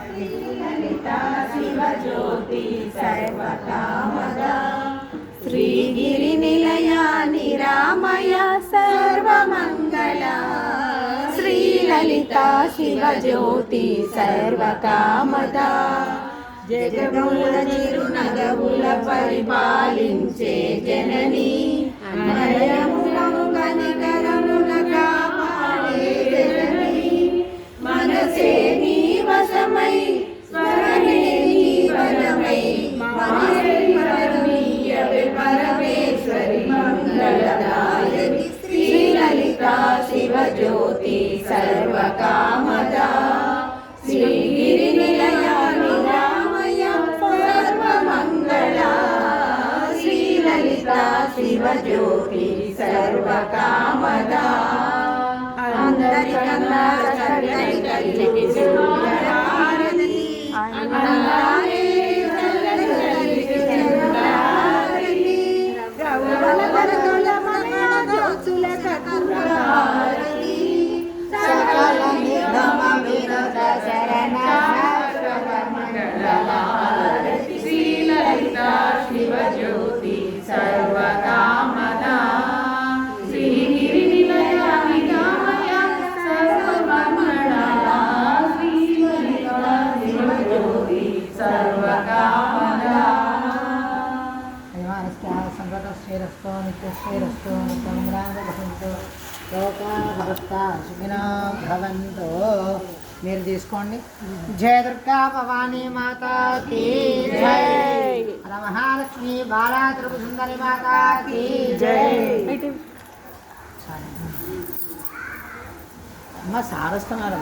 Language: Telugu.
శ్రీలలిత శివజ్యోతి సర్వకామద శ్రీగిరి నిలయ నిరామయ సర్వమంగళ శ్రీలలిత శివజ్యోతి సర్వకామద జగముల చిరునగముల పరిపాలించే జనని అభయములను కనికరముల కాపాడే జనని మనసే నీ వశమై స్మరణే నీ వరమై మనీయవే పరమేశ్వరి మంగళదాయని శ్రీలలిత శివజ్యోతి సర్వకామద శ్రీగిరి నిలయ నిరామయ సర్వమంగళ శ్రీలలిత శివజ్యోతి సర్వకామద అందరికన్నా చక్కని తల్లికి శుభహారతి అన్నారే చల్లని తల్లికి చంద్రహారతి రవళ వరదొలమయ జ్యోతుల కర్పూరహారతి సకల నిర్గమ వినోద శరణ మంగళహారతి శ్రీలలిత శివజ్యోతి సర్వకామద శ్రీగిరి నిలయ నిరామయ సర్వమంగళ శ్రీలలిత శివజ్యోతి సర్వకామద సంగతశ్రీరస్తో నిత్యశ్రీరస్తో నిత్యమురాగంతో లోకా భక్తా సుఖినో భవంతు. మీరు తీసుకోండి. జయ దుర్గా భవానీ మాతాకి జై. మహాలక్ష్మి బాలా త్రిపుర సుందరి మాతాకి జై. అమ్మ సారస్తున్నారు.